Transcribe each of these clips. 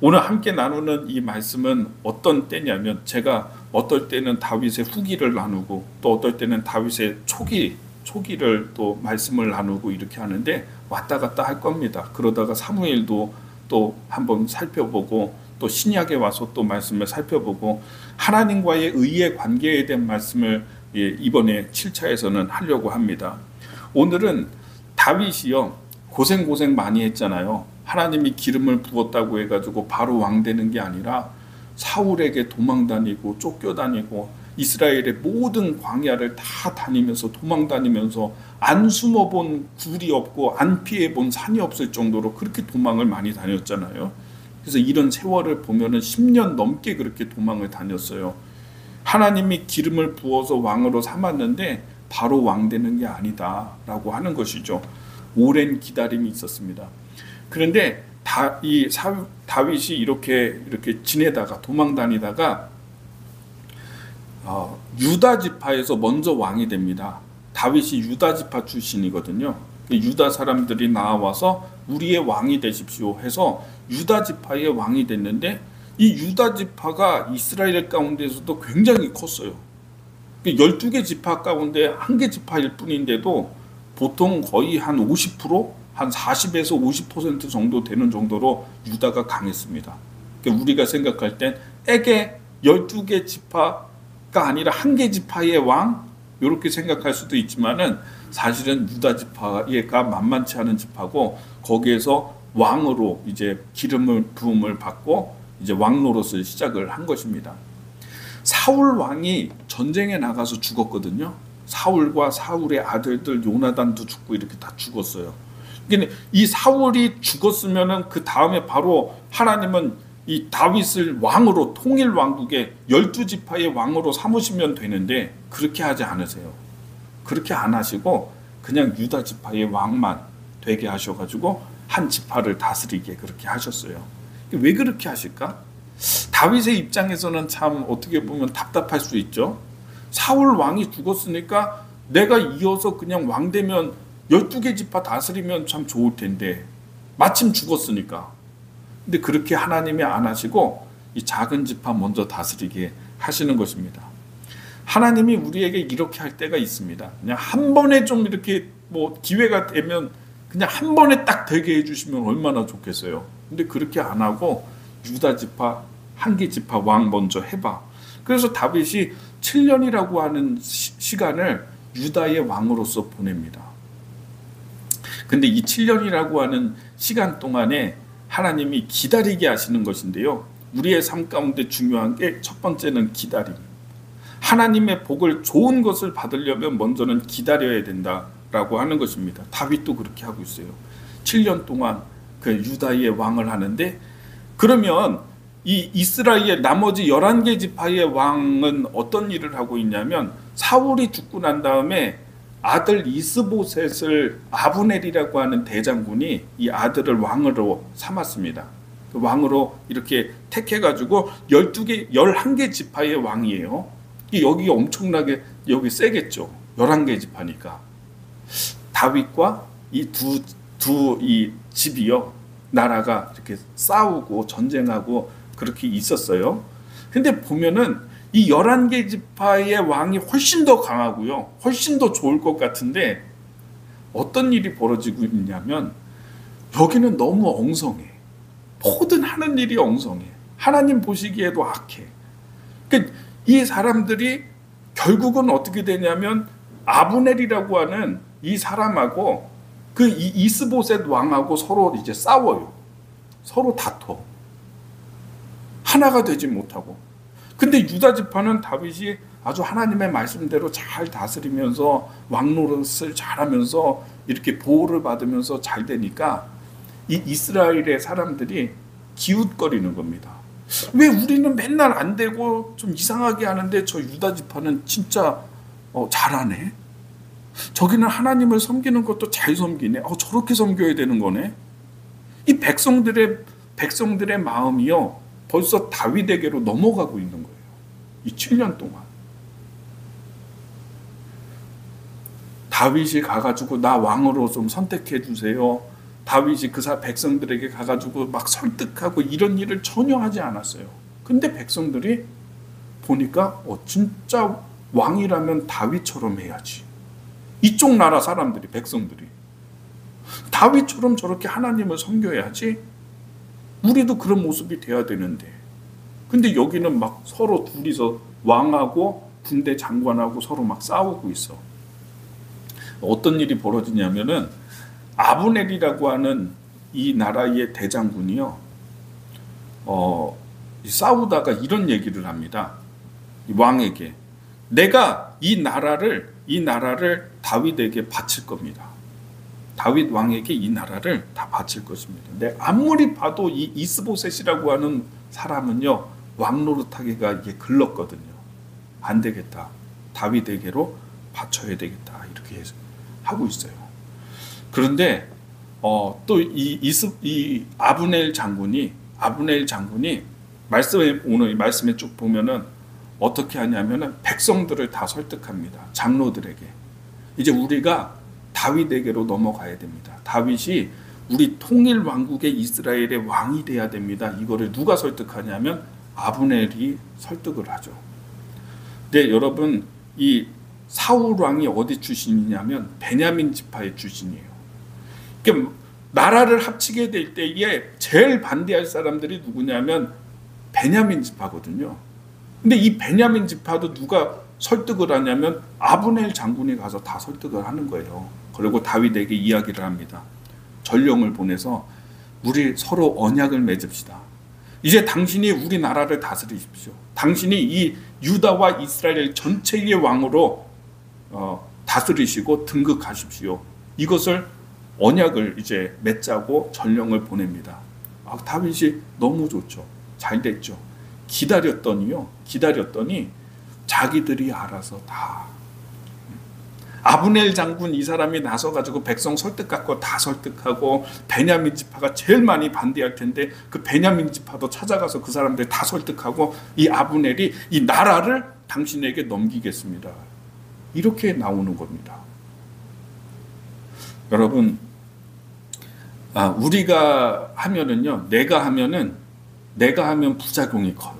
오늘 함께 나누는 이 말씀은 어떤 때냐면, 제가 어떨 때는 다윗의 후기를 나누고 또 어떨 때는 다윗의 초기를 또 말씀을 나누고 이렇게 하는데 왔다 갔다 할 겁니다. 그러다가 사무엘도 또 한번 살펴보고 또 신약에 와서 또 말씀을 살펴보고 하나님과의 의의 관계에 대한 말씀을 이번에 7차에서는 하려고 합니다. 오늘은 다윗이요, 고생 많이 했잖아요. 하나님이 기름을 부었다고 해가지고 바로 왕 되는 게 아니라 사울에게 도망다니고 쫓겨다니고 이스라엘의 모든 광야를 다 다니면서 도망다니면서 안 숨어본 굴이 없고 안 피해본 산이 없을 정도로 그렇게 도망을 많이 다녔잖아요. 그래서 이런 세월을 보면은 10년 넘게 그렇게 도망을 다녔어요. 하나님이 기름을 부어서 왕으로 삼았는데 바로 왕 되는 게 아니다라고 하는 것이죠. 오랜 기다림이 있었습니다. 그런데 다윗이 이렇게 지내다가 도망 다니다가 유다 지파에서 먼저 왕이 됩니다. 다윗이 유다 지파 출신이거든요. 유다 사람들이 나와서 우리의 왕이 되십시오 해서 유다 지파의 왕이 됐는데, 이 유다 지파가 이스라엘 가운데서도 굉장히 컸어요. 12개 지파 가운데 한 개 지파일 뿐인데도 보통 거의 한 50%, 한 40에서 50% 정도 되는 정도로 유다가 강했습니다. 우리가 생각할 땐 에게 12개 지파가 아니라 한 개 지파의 왕, 이렇게 생각할 수도 있지만은 사실은 유다 지파가 만만치 않은 지파고, 거기에서 왕으로 이제 기름을 부음을 받고 이제 왕 노릇을 시작을 한 것입니다. 사울 왕이 전쟁에 나가서 죽었거든요. 사울과 사울의 아들들 요나단도 죽고 이렇게 다 죽었어요. 그러니까 이 사울이 죽었으면은 그 다음에 바로 하나님은 이 다윗을 왕으로, 통일 왕국의 12지파의 왕으로 삼으시면 되는데 그렇게 하지 않으세요. 그렇게 안 하시고 그냥 유다 지파의 왕만 되게 하셔가지고 한 지파를 다스리게 그렇게 하셨어요. 왜 그렇게 하실까? 다윗의 입장에서는 참 어떻게 보면 답답할 수 있죠. 사울 왕이 죽었으니까 내가 이어서 그냥 왕 되면 12개 지파 다스리면 참 좋을 텐데 마침 죽었으니까. 근데 그렇게 하나님이 안 하시고 이 작은 지파 먼저 다스리게 하시는 것입니다. 하나님이 우리에게 이렇게 할 때가 있습니다. 그냥 한 번에 좀 이렇게 뭐 기회가 되면 그냥 한 번에 딱 되게 해주시면 얼마나 좋겠어요. 근데 그렇게 안 하고 유다 지파, 한 개 지파 왕 먼저 해봐. 그래서 다윗이 7년이라고 하는 시간을 유다의 왕으로서 보냅니다. 근데 이 7년이라고 하는 시간 동안에 하나님이 기다리게 하시는 것인데요. 우리의 삶 가운데 중요한 게 첫 번째는 기다림. 하나님의 복을, 좋은 것을 받으려면 먼저는 기다려야 된다라고 하는 것입니다. 다윗도 그렇게 하고 있어요. 7년 동안 그 유다의 왕을 하는데, 그러면 이 이스라엘 나머지 11개 지파의 왕은 어떤 일을 하고 있냐면, 사울이 죽고 난 다음에 아들 이스보셋을 아브넬이라고 하는 대장군이 이 아들을 왕으로 삼았습니다. 그 왕으로 이렇게 택해가지고 11개 지파의 왕이에요. 여기 엄청나게 여기 세겠죠. 11개 지파니까. 다윗과 이 이 집이요, 나라가 이렇게 싸우고 전쟁하고 그렇게 있었어요. 근데 보면은 이 11개 지파의 왕이 훨씬 더 강하고요, 훨씬 더 좋을 것 같은데 어떤 일이 벌어지고 있냐면 여기는 너무 엉성해. 모든 하는 일이 엉성해. 하나님 보시기에도 악해. 그러니까 이 사람들이 결국은 어떻게 되냐면 아브넬이라고 하는 이 사람하고 그 이스보셋 왕하고 서로 이제 싸워요. 서로 다퉈. 하나가 되지 못하고. 근데 유다 지파는 다윗이 아주 하나님의 말씀대로 잘 다스리면서 왕 노릇을 잘하면서 이렇게 보호를 받으면서 잘 되니까 이 이스라엘의 사람들이 기웃거리는 겁니다. 왜 우리는 맨날 안 되고 좀 이상하게 하는데 저 유다 지파는 진짜 잘하네. 저기는 하나님을 섬기는 것도 잘 섬기네. 저렇게 섬겨야 되는 거네. 이 백성들의 마음이요, 벌써 다윗에게로 넘어가고 있는 거예요. 이 7년 동안. 다윗이 가가지고 나 왕으로 좀 선택해 주세요. 다윗이 그 백성들에게 가가지고 막 설득하고 이런 일을 전혀 하지 않았어요. 근데 백성들이 보니까 진짜 왕이라면 다윗처럼 해야지. 이쪽 나라 사람들이, 백성들이 다윗처럼 저렇게 하나님을 섬겨야지. 우리도 그런 모습이 돼야 되는데. 근데 여기는 막 서로 둘이서 왕하고 군대 장관하고 서로 막 싸우고 있어. 어떤 일이 벌어지냐면은 아브넬이라고 하는 이 나라의 대장군이요, 싸우다가 이런 얘기를 합니다. 이 왕에게, 내가 이 나라를 다윗에게 바칠 겁니다. 다윗 왕에게 이 나라를 다 바칠 것입니다. 근데 아무리 봐도 이 이스보셋이라고 하는 사람은요, 왕 노릇하기가 이게 글렀거든요. 안 되겠다, 다윗에게로 바쳐야 되겠다, 이렇게 하고 있어요. 그런데 또 이 아브넬 장군이 오늘 말씀에 쭉 보면은 어떻게 하냐면은 백성들을 다 설득합니다. 장로들에게. 이제 우리가 다윗에게로 넘어가야 됩니다. 다윗이 우리 통일 왕국의 이스라엘의 왕이 돼야 됩니다. 이거를 누가 설득하냐면 아브넬이 설득을 하죠. 근데 여러분, 이 사울 왕이 어디 출신이냐면 베냐민 지파의 출신이에요. 그러니까 나라를 합치게 될 때에 제일 반대할 사람들이 누구냐면 베냐민 지파거든요. 근데 이 베냐민 지파도 누가 설득을 하냐면 아브넬 장군이 가서 다 설득을 하는 거예요. 그리고 다윗에게 이야기를 합니다. 전령을 보내서 우리 서로 언약을 맺읍시다. 이제 당신이 우리 나라를 다스리십시오. 당신이 이 유다와 이스라엘 전체의 왕으로 다스리시고 등극하십시오. 이것을 언약을 이제 맺자고 전령을 보냅니다. 다윗이 너무 좋죠. 잘 됐죠. 기다렸더니 자기들이 알아서 다, 아브넬 장군 이 사람이 나서가지고 백성 설득하고 다 설득하고, 베냐민 지파가 제일 많이 반대할 텐데 그 베냐민 지파도 찾아가서 그 사람들 다 설득하고, 이 아브넬이 이 나라를 당신에게 넘기겠습니다. 이렇게 나오는 겁니다. 여러분, 우리가 하면은요, 내가 하면 부작용이 커요.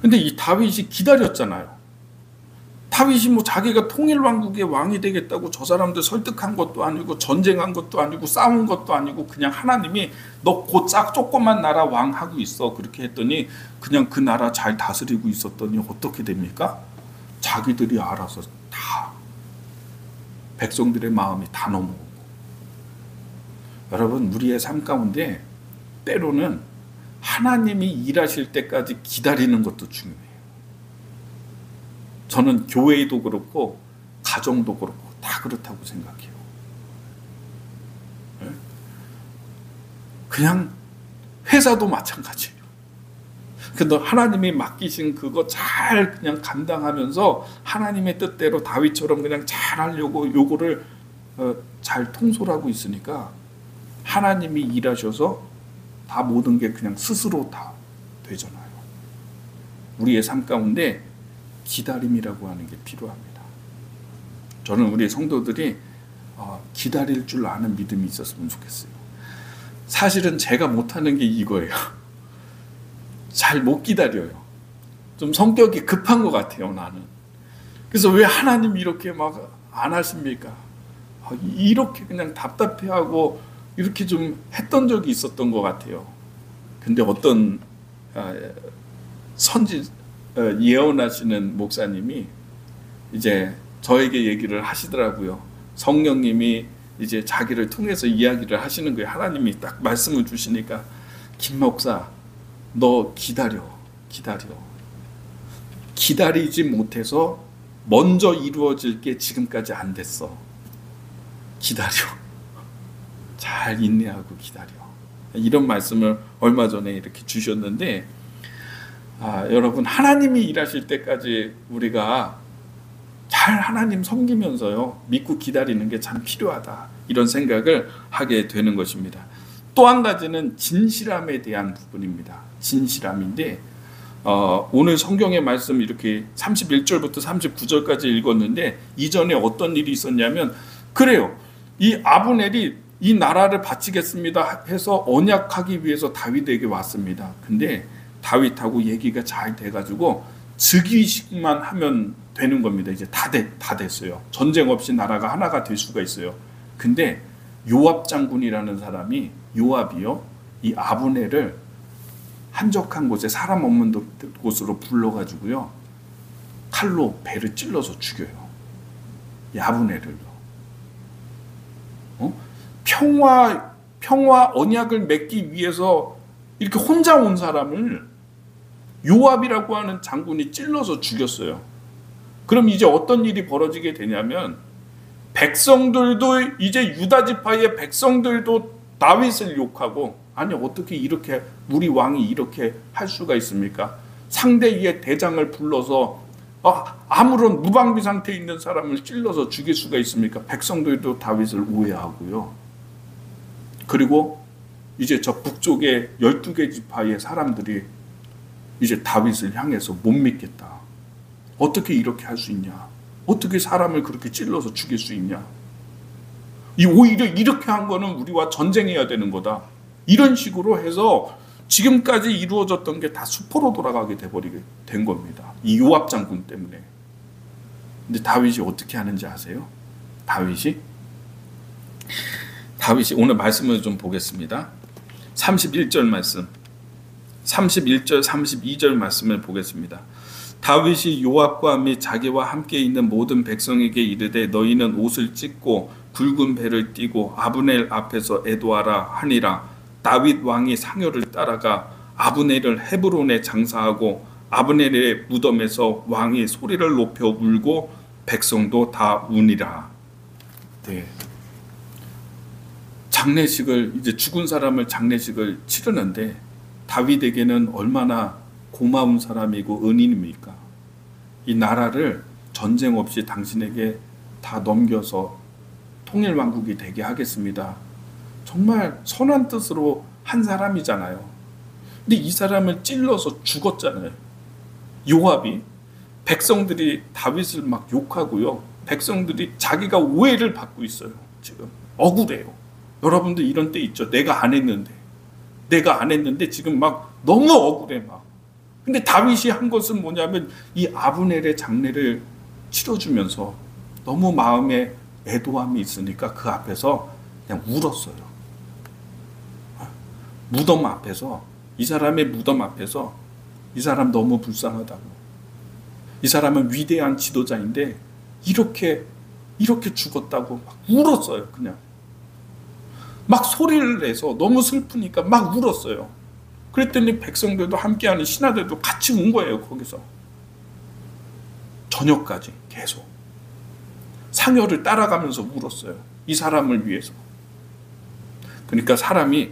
근데 이 다윗이 기다렸잖아요. 다윗이 뭐 자기가 통일왕국의 왕이 되겠다고 저 사람들 설득한 것도 아니고 전쟁한 것도 아니고 싸운 것도 아니고, 그냥 하나님이 너 그 조그만 나라 왕하고 있어, 그렇게 했더니 그냥 그 나라 잘 다스리고 있었더니 어떻게 됩니까? 자기들이 알아서 다 백성들의 마음이 다 넘어오고. 여러분, 우리의 삶 가운데 때로는 하나님이 일하실 때까지 기다리는 것도 중요해요. 저는 교회도 그렇고 가정도 그렇고 다 그렇다고 생각해요. 그냥 회사도 마찬가지예요. 근데 하나님이 맡기신 그거 잘 그냥 감당하면서 하나님의 뜻대로 다윗처럼 그냥 잘 하려고 요거를 잘 통솔하고 있으니까 하나님이 일하셔서 다 모든 게 그냥 스스로 다 되잖아요. 우리의 삶 가운데 기다림이라고 하는 게 필요합니다. 저는 우리 성도들이 기다릴 줄 아는 믿음이 있었으면 좋겠어요. 사실은 제가 못하는 게 이거예요. 잘 못 기다려요. 좀 성격이 급한 것 같아요, 나는. 그래서 왜 하나님이 이렇게 막 안 하십니까? 이렇게 그냥 답답해하고 이렇게 좀 했던 적이 있었던 것 같아요. 근데 어떤 예언하시는 목사님이 이제 저에게 얘기를 하시더라고요. 성령님이 이제 자기를 통해서 이야기를 하시는 거예요. 하나님이 딱 말씀을 주시니까, 김 목사, 너 기다려. 기다리지 못해서 먼저 이루어질 게 지금까지 안 됐어. 기다려. 잘 인내하고 기다려. 이런 말씀을 얼마 전에 이렇게 주셨는데, 여러분, 하나님이 일하실 때까지 우리가 잘 하나님 섬기면서요, 믿고 기다리는 게 참 필요하다, 이런 생각을 하게 되는 것입니다. 또 한 가지는 진실함에 대한 부분입니다. 진실함인데, 오늘 성경의 말씀 이렇게 31절부터 39절까지 읽었는데, 이전에 어떤 일이 있었냐면, 그래요, 이 아브넬이 이 나라를 바치겠습니다 해서 언약하기 위해서 다윗에게 왔습니다. 근데 다윗하고 얘기가 잘 돼가지고 즉위식만 하면 되는 겁니다. 이제 다 됐어요. 전쟁 없이 나라가 하나가 될 수가 있어요. 근데 요압 장군이라는 사람이, 요압이요, 이 아브넬을 한적한 곳에 사람 없는 곳으로 불러가지고요, 칼로 배를 찔러서 죽여요. 이 아브넬을요. 평화 언약을 맺기 위해서 이렇게 혼자 온 사람을 요압이라고 하는 장군이 찔러서 죽였어요. 그럼 이제 어떤 일이 벌어지게 되냐면, 백성들도, 이제 유다 지파의 백성들도 다윗을 욕하고, 아니 어떻게 이렇게 우리 왕이 이렇게 할 수가 있습니까? 상대의 대장을 불러서 아무런 무방비 상태에 있는 사람을 찔러서 죽일 수가 있습니까? 백성들도 다윗을 오해하고요. 그리고 이제 저 북쪽의 12개 지파의 사람들이 이제 다윗을 향해서 못 믿겠다. 어떻게 이렇게 할 수 있냐? 어떻게 사람을 그렇게 찔러서 죽일 수 있냐? 오히려 이렇게 한 거는 우리와 전쟁해야 되는 거다. 이런 식으로 해서 지금까지 이루어졌던 게 다 수포로 돌아가게 돼버리게 된 겁니다. 이 요압 장군 때문에. 근데 다윗이 어떻게 하는지 아세요? 다윗이 오늘 말씀을 좀 보겠습니다. 31절 말씀, 31절 32절 말씀을 보겠습니다. 다윗이 요압과 및 자기와 함께 있는 모든 백성에게 이르되 너희는 옷을 찢고 굵은 배를 띠고 아브넬 앞에서 애도하라 하니라. 다윗 왕이 상여를 따라가 아브넬을 헤브론에 장사하고 아브넬의 무덤에서 왕이 소리를 높여 울고 백성도 다 우니라. 네. 장례식을, 이제 죽은 사람을 장례식을 치르는데 다윗에게는 얼마나 고마운 사람이고 은인입니까? 이 나라를 전쟁 없이 당신에게 다 넘겨서 통일왕국이 되게 하겠습니다. 정말 선한 뜻으로 한 사람이잖아요. 근데 이 사람을 찔러서 죽었잖아요. 요압이. 백성들이 다윗을 막 욕하고요. 백성들이 자기가 오해를 받고 있어요. 지금 억울해요. 여러분들 이런 때 있죠. 내가 안 했는데 지금 막 너무 억울해 막. 근데 다윗이 한 것은 뭐냐면 이 아브넬의 장례를 치러주면서 너무 마음에 애도함이 있으니까 그 앞에서 그냥 울었어요. 무덤 앞에서, 이 사람의 무덤 앞에서 이 사람 너무 불쌍하다고. 이 사람은 위대한 지도자인데 이렇게 죽었다고 막 울었어요. 그냥 막 소리를 내서 너무 슬프니까 막 울었어요. 그랬더니 백성들도 함께하는 신하들도 같이 운 거예요. 거기서 저녁까지 계속 상여를 따라가면서 울었어요. 이 사람을 위해서. 그러니까 사람이,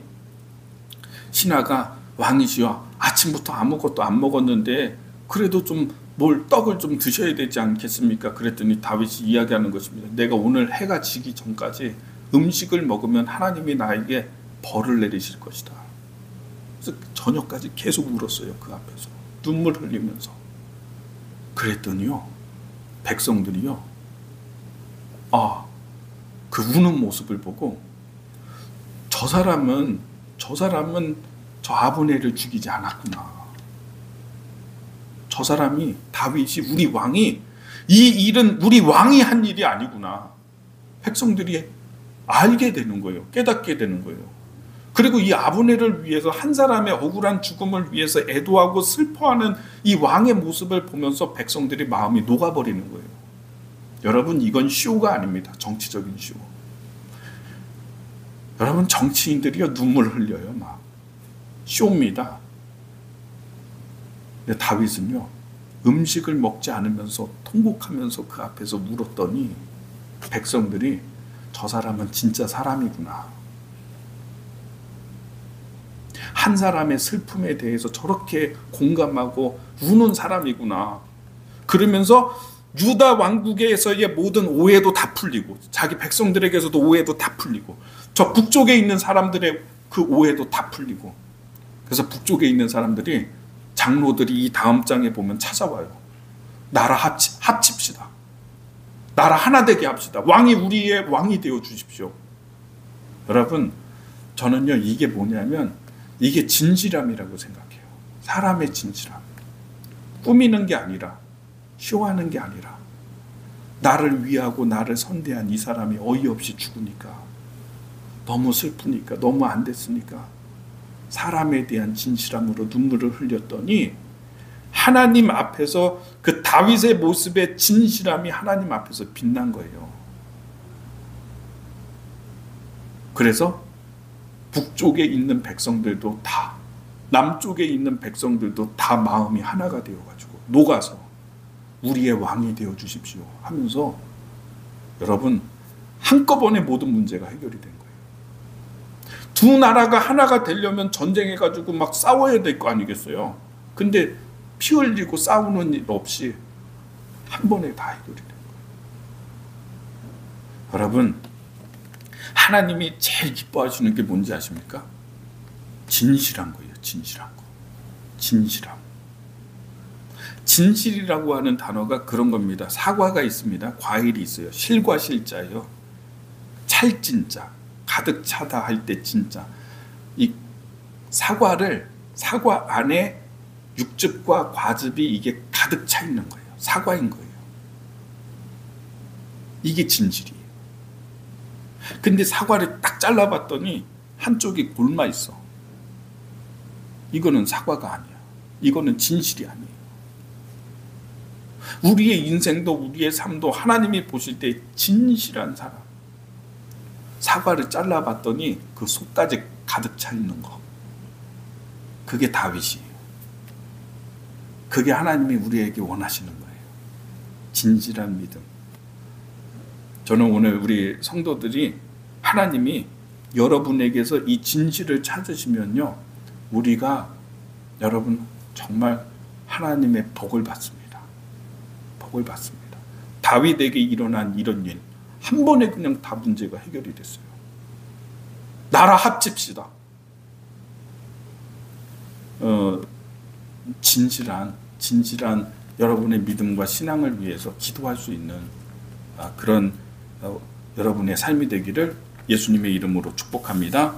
신하가 왕이시여 아침부터 아무것도 안 먹었는데 그래도 좀 떡을 좀 드셔야 되지 않겠습니까? 그랬더니 다윗이 이야기하는 것입니다. 내가 오늘 해가 지기 전까지 음식을 먹으면 하나님이 나에게 벌을 내리실 것이다. 그래서 저녁까지 계속 울었어요. 그 앞에서 눈물 흘리면서. 그랬더니요, 백성들이요, 그 우는 모습을 보고 저 사람은 저 아브넬을 죽이지 않았구나. 저 사람이, 다윗이, 우리 왕이, 이 일은 우리 왕이 한 일이 아니구나. 백성들이 알게 되는 거예요. 깨닫게 되는 거예요. 그리고 이 아브넬을 위해서, 한 사람의 억울한 죽음을 위해서 애도하고 슬퍼하는 이 왕의 모습을 보면서 백성들이 마음이 녹아버리는 거예요. 여러분, 이건 쇼가 아닙니다. 정치적인 쇼. 여러분, 정치인들이요, 눈물 흘려요. 막 쇼입니다. 근데 다윗은요, 음식을 먹지 않으면서 통곡하면서 그 앞에서 울었더니 백성들이 저 사람은 진짜 사람이구나. 한 사람의 슬픔에 대해서 저렇게 공감하고 우는 사람이구나. 그러면서 유다 왕국에서의 모든 오해도 다 풀리고, 자기 백성들에게서도 오해도 다 풀리고, 저 북쪽에 있는 사람들의 그 오해도 다 풀리고, 그래서 북쪽에 있는 사람들이, 장로들이 이 다음 장에 보면 찾아와요. 나라 합칩시다. 나라 하나 되게 합시다. 왕이 우리의 왕이 되어 주십시오. 여러분, 저는요, 이게 뭐냐면 이게 진실함이라고 생각해요. 사람의 진실함. 꾸미는 게 아니라, 쇼하는 게 아니라, 나를 위하고 나를 선대한 이 사람이 어이없이 죽으니까, 너무 슬프니까, 너무 안 됐으니까 사람에 대한 진실함으로 눈물을 흘렸더니 하나님 앞에서 그 다윗의 모습의 진실함이 하나님 앞에서 빛난 거예요. 그래서 북쪽에 있는 백성들도 다, 남쪽에 있는 백성들도 다 마음이 하나가 되어가지고 녹아서 우리의 왕이 되어 주십시오 하면서, 여러분, 한꺼번에 모든 문제가 해결이 된 거예요. 두 나라가 하나가 되려면 전쟁해가지고 막 싸워야 될 거 아니겠어요? 근데 피 흘리고 싸우는 일 없이 한 번에 다 해결이 된 거예요. 여러분, 하나님이 제일 기뻐하시는 게 뭔지 아십니까? 진실한 거예요. 진실한 거. 진실함. 진실이라고 하는 단어가 그런 겁니다. 사과가 있습니다. 과일이 있어요. 실과 실자예요. 찰진자, 가득 차다 할 때 진짜. 이 사과를, 사과 안에 육즙과 과즙이 이게 가득 차 있는 거예요. 사과인 거예요. 이게 진실이에요. 근데 사과를 딱 잘라봤더니 한쪽이 골마 있어. 이거는 사과가 아니야. 이거는 진실이 아니에요. 우리의 인생도 우리의 삶도 하나님이 보실 때 진실한 사람. 사과를 잘라봤더니 그 속까지 가득 차 있는 거. 그게 다윗이에요. 그게 하나님이 우리에게 원하시는 거예요. 진실한 믿음. 저는 오늘 우리 성도들이 하나님이 여러분에게서 이 진실을 찾으시면요, 우리가, 여러분, 정말 하나님의 복을 받습니다. 복을 받습니다. 다윗에게 일어난 이런 일, 한 번에 그냥 다 문제가 해결이 됐어요. 나라 합칩시다. 진실한 여러분의 믿음과 신앙을 위해서 기도할 수 있는 그런 여러분의 삶이 되기를 예수님의 이름으로 축복합니다.